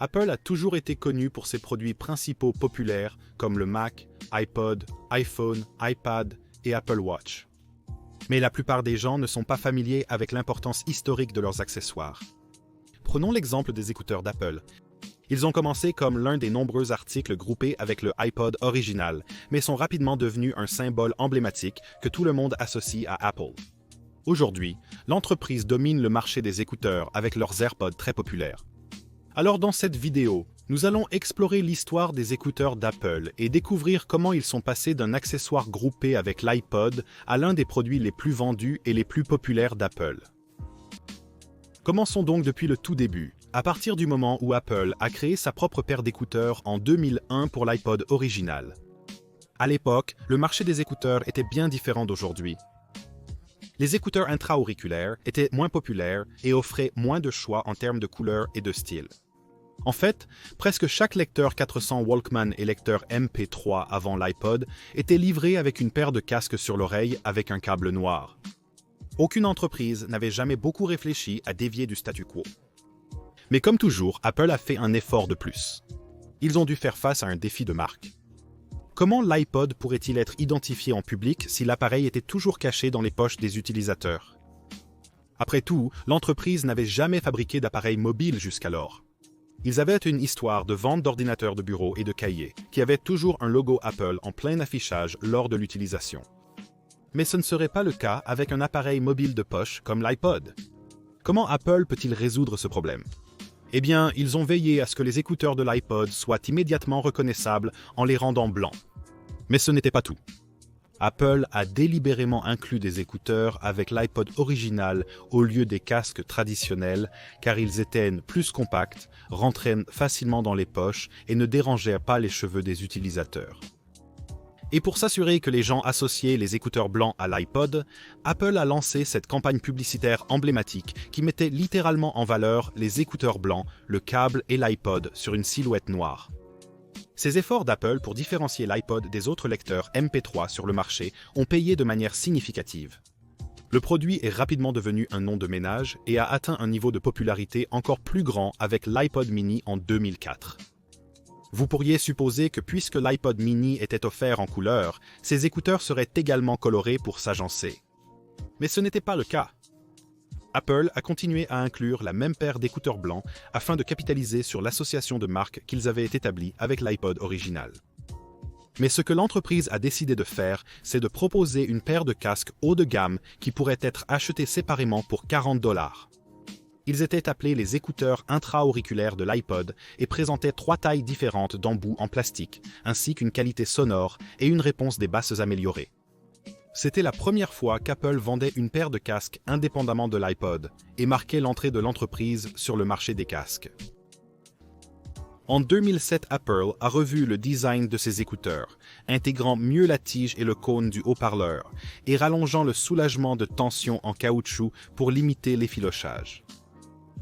Apple a toujours été connu pour ses produits principaux populaires comme le Mac, iPod, iPhone, iPad et Apple Watch. Mais la plupart des gens ne sont pas familiers avec l'importance historique de leurs accessoires. Prenons l'exemple des écouteurs d'Apple. Ils ont commencé comme l'un des nombreux articles groupés avec le iPod original, mais sont rapidement devenus un symbole emblématique que tout le monde associe à Apple. Aujourd'hui, l'entreprise domine le marché des écouteurs avec leurs AirPods très populaires. Alors dans cette vidéo, nous allons explorer l'histoire des écouteurs d'Apple et découvrir comment ils sont passés d'un accessoire groupé avec l'iPod à l'un des produits les plus vendus et les plus populaires d'Apple. Commençons donc depuis le tout début, à partir du moment où Apple a créé sa propre paire d'écouteurs en 2001 pour l'iPod original. À l'époque, le marché des écouteurs était bien différent d'aujourd'hui. Les écouteurs intra-auriculaires étaient moins populaires et offraient moins de choix en termes de couleurs et de style. En fait, presque chaque lecteur 400 Walkman et lecteur MP3 avant l'iPod était livré avec une paire de casques sur l'oreille avec un câble noir. Aucune entreprise n'avait jamais beaucoup réfléchi à dévier du statu quo. Mais comme toujours, Apple a fait un effort de plus. Ils ont dû faire face à un défi de marque. Comment l'iPod pourrait-il être identifié en public si l'appareil était toujours caché dans les poches des utilisateurs? Après tout, l'entreprise n'avait jamais fabriqué d'appareils mobiles jusqu'alors. Ils avaient une histoire de vente d'ordinateurs de bureau et de cahiers, qui avait toujours un logo Apple en plein affichage lors de l'utilisation. Mais ce ne serait pas le cas avec un appareil mobile de poche comme l'iPod. Comment Apple peut-il résoudre ce problème? Eh bien, ils ont veillé à ce que les écouteurs de l'iPod soient immédiatement reconnaissables en les rendant blancs. Mais ce n'était pas tout. Apple a délibérément inclus des écouteurs avec l'iPod original au lieu des casques traditionnels car ils étaient plus compacts, rentraient facilement dans les poches et ne dérangeaient pas les cheveux des utilisateurs. Et pour s'assurer que les gens associaient les écouteurs blancs à l'iPod, Apple a lancé cette campagne publicitaire emblématique qui mettait littéralement en valeur les écouteurs blancs, le câble et l'iPod sur une silhouette noire. Ces efforts d'Apple pour différencier l'iPod des autres lecteurs MP3 sur le marché ont payé de manière significative. Le produit est rapidement devenu un nom de ménage et a atteint un niveau de popularité encore plus grand avec l'iPod mini en 2004. Vous pourriez supposer que puisque l'iPod mini était offert en couleur, ces écouteurs seraient également colorés pour s'agencer. Mais ce n'était pas le cas. Apple a continué à inclure la même paire d'écouteurs blancs afin de capitaliser sur l'association de marque qu'ils avaient établie avec l'iPod original. Mais ce que l'entreprise a décidé de faire, c'est de proposer une paire de casques haut de gamme qui pourraient être achetés séparément pour $40. Ils étaient appelés les écouteurs intra-auriculaires de l'iPod et présentaient 3 tailles différentes d'embouts en plastique, ainsi qu'une qualité sonore et une réponse des basses améliorée. C'était la première fois qu'Apple vendait une paire de casques indépendamment de l'iPod et marquait l'entrée de l'entreprise sur le marché des casques. En 2007, Apple a revu le design de ses écouteurs, intégrant mieux la tige et le cône du haut-parleur et rallongeant le soulagement de tension en caoutchouc pour limiter l'effilochage.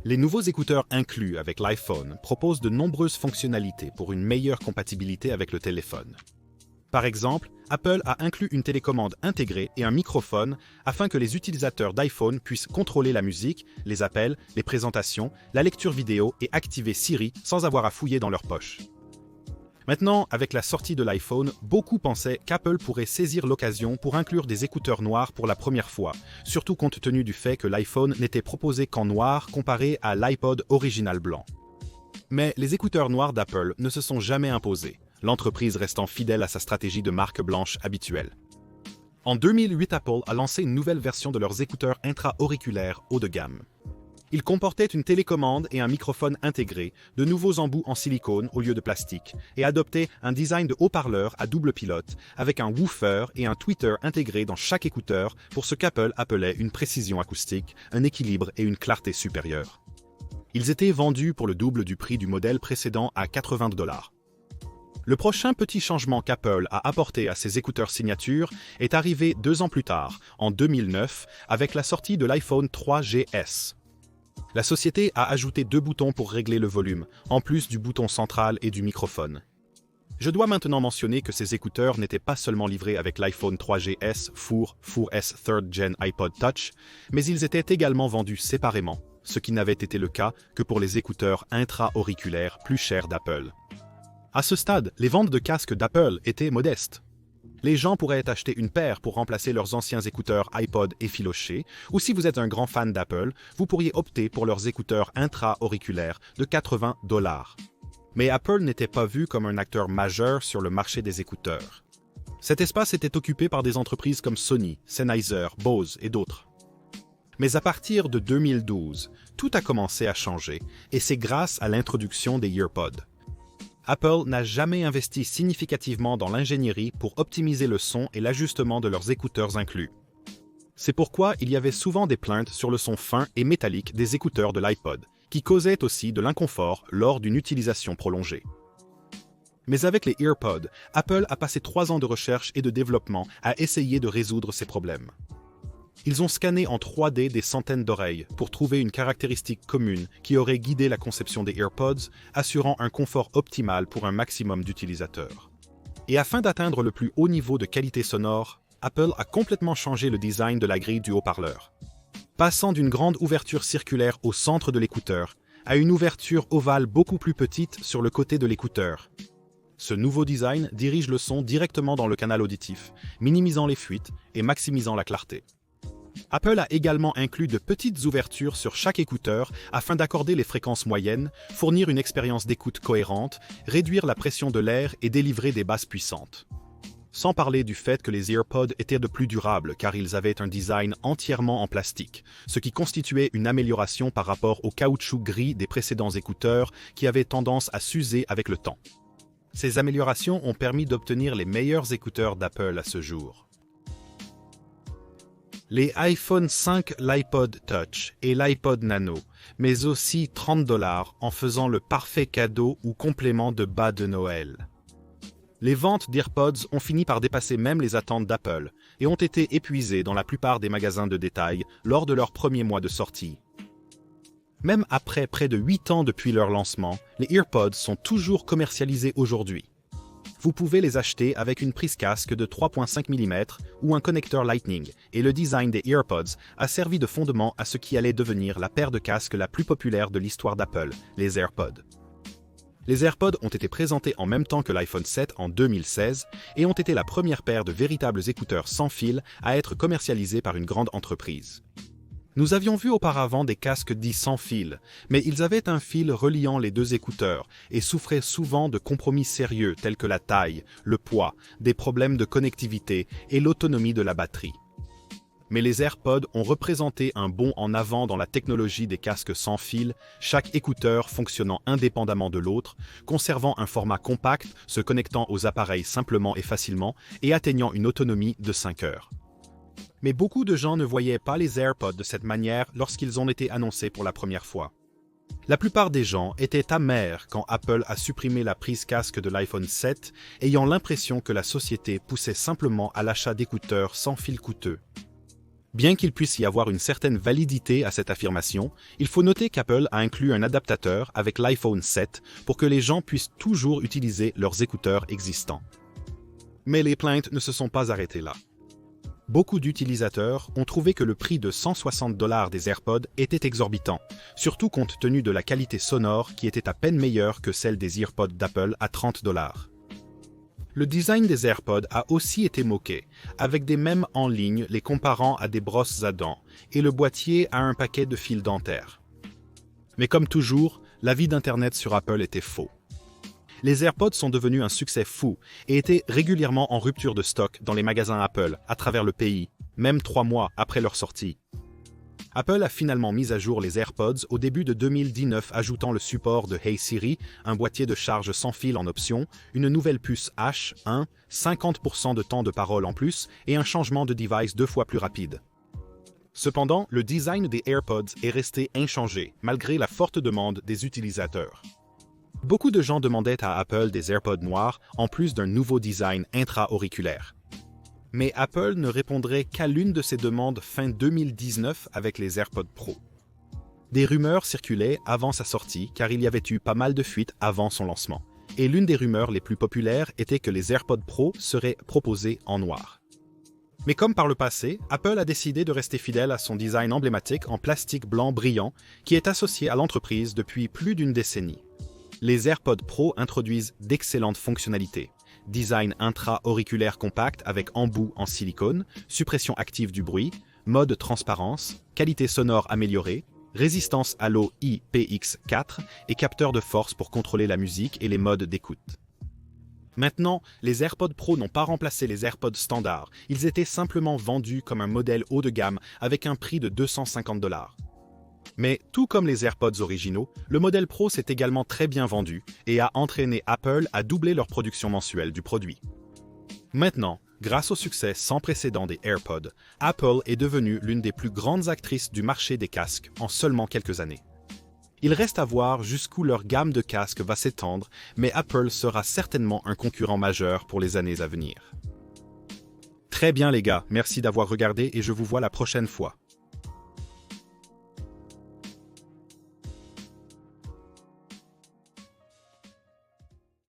Les nouveaux écouteurs inclus avec l'iPhone proposent de nombreuses fonctionnalités pour une meilleure compatibilité avec le téléphone. Par exemple, Apple a inclus une télécommande intégrée et un microphone afin que les utilisateurs d'iPhone puissent contrôler la musique, les appels, les présentations, la lecture vidéo et activer Siri sans avoir à fouiller dans leur poche. Maintenant, avec la sortie de l'iPhone, beaucoup pensaient qu'Apple pourrait saisir l'occasion pour inclure des écouteurs noirs pour la première fois, surtout compte tenu du fait que l'iPhone n'était proposé qu'en noir comparé à l'iPod original blanc. Mais les écouteurs noirs d'Apple ne se sont jamais imposés, l'entreprise restant fidèle à sa stratégie de marque blanche habituelle. En 2008, Apple a lancé une nouvelle version de leurs écouteurs intra-auriculaires haut de gamme. Ils comportaient une télécommande et un microphone intégrés, de nouveaux embouts en silicone au lieu de plastique, et adoptaient un design de haut-parleur à double pilote, avec un woofer et un tweeter intégrés dans chaque écouteur pour ce qu'Apple appelait une précision acoustique, un équilibre et une clarté supérieure. Ils étaient vendus pour le double du prix du modèle précédent à $80. Le prochain petit changement qu'Apple a apporté à ses écouteurs signature est arrivé 2 ans plus tard, en 2009, avec la sortie de l'iPhone 3GS. La société a ajouté 2 boutons pour régler le volume, en plus du bouton central et du microphone. Je dois maintenant mentionner que ces écouteurs n'étaient pas seulement livrés avec l'iPhone 3GS 4S 3rd Gen iPod Touch, mais ils étaient également vendus séparément, ce qui n'avait été le cas que pour les écouteurs intra-auriculaires plus chers d'Apple. À ce stade, les ventes de casques d'Apple étaient modestes. Les gens pourraient acheter une paire pour remplacer leurs anciens écouteurs iPod effilochés, ou si vous êtes un grand fan d'Apple, vous pourriez opter pour leurs écouteurs intra-auriculaires de 80 $. Mais Apple n'était pas vu comme un acteur majeur sur le marché des écouteurs. Cet espace était occupé par des entreprises comme Sony, Sennheiser, Bose et d'autres. Mais à partir de 2012, tout a commencé à changer, et c'est grâce à l'introduction des EarPods. Apple n'a jamais investi significativement dans l'ingénierie pour optimiser le son et l'ajustement de leurs écouteurs inclus. C'est pourquoi il y avait souvent des plaintes sur le son fin et métallique des écouteurs de l'iPod, qui causaient aussi de l'inconfort lors d'une utilisation prolongée. Mais avec les EarPods, Apple a passé 3 ans de recherche et de développement à essayer de résoudre ces problèmes. Ils ont scanné en 3D des centaines d'oreilles pour trouver une caractéristique commune qui aurait guidé la conception des EarPods, assurant un confort optimal pour un maximum d'utilisateurs. Et afin d'atteindre le plus haut niveau de qualité sonore, Apple a complètement changé le design de la grille du haut-parleur. Passant d'une grande ouverture circulaire au centre de l'écouteur à une ouverture ovale beaucoup plus petite sur le côté de l'écouteur. Ce nouveau design dirige le son directement dans le canal auditif, minimisant les fuites et maximisant la clarté. Apple a également inclus de petites ouvertures sur chaque écouteur afin d'accorder les fréquences moyennes, fournir une expérience d'écoute cohérente, réduire la pression de l'air et délivrer des basses puissantes. Sans parler du fait que les EarPods étaient de plus durables car ils avaient un design entièrement en plastique, ce qui constituait une amélioration par rapport au caoutchouc gris des précédents écouteurs qui avaient tendance à s'user avec le temps. Ces améliorations ont permis d'obtenir les meilleurs écouteurs d'Apple à ce jour. Les iPhone 5, l'iPod Touch et l'iPod Nano, mais aussi 30 $ en faisant le parfait cadeau ou complément de bas de Noël. Les ventes d'EarPods ont fini par dépasser même les attentes d'Apple et ont été épuisées dans la plupart des magasins de détail lors de leur premier mois de sortie. Même après près de 8 ans depuis leur lancement, les EarPods sont toujours commercialisés aujourd'hui. Vous pouvez les acheter avec une prise casque de 3,5 mm ou un connecteur Lightning, et le design des EarPods a servi de fondement à ce qui allait devenir la paire de casques la plus populaire de l'histoire d'Apple, les AirPods. Les AirPods ont été présentés en même temps que l'iPhone 7 en 2016 et ont été la première paire de véritables écouteurs sans fil à être commercialisés par une grande entreprise. Nous avions vu auparavant des casques dits sans fil, mais ils avaient un fil reliant les deux écouteurs et souffraient souvent de compromis sérieux tels que la taille, le poids, des problèmes de connectivité et l'autonomie de la batterie. Mais les AirPods ont représenté un bond en avant dans la technologie des casques sans fil, chaque écouteur fonctionnant indépendamment de l'autre, conservant un format compact, se connectant aux appareils simplement et facilement et atteignant une autonomie de 5 heures. Mais beaucoup de gens ne voyaient pas les AirPods de cette manière lorsqu'ils ont été annoncés pour la première fois. La plupart des gens étaient amers quand Apple a supprimé la prise casque de l'iPhone 7, ayant l'impression que la société poussait simplement à l'achat d'écouteurs sans fil coûteux. Bien qu'il puisse y avoir une certaine validité à cette affirmation, il faut noter qu'Apple a inclus un adaptateur avec l'iPhone 7 pour que les gens puissent toujours utiliser leurs écouteurs existants. Mais les plaintes ne se sont pas arrêtées là. Beaucoup d'utilisateurs ont trouvé que le prix de 160 $ des AirPods était exorbitant, surtout compte tenu de la qualité sonore qui était à peine meilleure que celle des EarPods d'Apple à 30 $. Le design des AirPods a aussi été moqué, avec des mèmes en ligne les comparant à des brosses à dents et le boîtier à un paquet de fils dentaires. Mais comme toujours, l'avis d'Internet sur Apple était faux. Les AirPods sont devenus un succès fou et étaient régulièrement en rupture de stock dans les magasins Apple à travers le pays, même 3 mois après leur sortie. Apple a finalement mis à jour les AirPods au début de 2019, ajoutant le support de Hey Siri, un boîtier de charge sans fil en option, une nouvelle puce H1, 50% de temps de parole en plus et un changement de device 2 fois plus rapide. Cependant, le design des AirPods est resté inchangé, malgré la forte demande des utilisateurs. Beaucoup de gens demandaient à Apple des AirPods noirs, en plus d'un nouveau design intra-auriculaire. Mais Apple ne répondrait qu'à l'une de ces demandes fin 2019 avec les AirPods Pro. Des rumeurs circulaient avant sa sortie car il y avait eu pas mal de fuites avant son lancement. Et l'une des rumeurs les plus populaires était que les AirPods Pro seraient proposés en noir. Mais comme par le passé, Apple a décidé de rester fidèle à son design emblématique en plastique blanc brillant qui est associé à l'entreprise depuis plus d'une décennie. Les AirPods Pro introduisent d'excellentes fonctionnalités. Design intra-auriculaire compact avec embout en silicone, suppression active du bruit, mode transparence, qualité sonore améliorée, résistance à l'eau IPX4 et capteur de force pour contrôler la musique et les modes d'écoute. Maintenant, les AirPods Pro n'ont pas remplacé les AirPods standards, ils étaient simplement vendus comme un modèle haut de gamme avec un prix de 250 $. Mais tout comme les AirPods originaux, le modèle Pro s'est également très bien vendu et a entraîné Apple à doubler leur production mensuelle du produit. Maintenant, grâce au succès sans précédent des AirPods, Apple est devenue l'une des plus grandes actrices du marché des casques en seulement quelques années. Il reste à voir jusqu'où leur gamme de casques va s'étendre, mais Apple sera certainement un concurrent majeur pour les années à venir. Très bien les gars, merci d'avoir regardé et je vous vois la prochaine fois.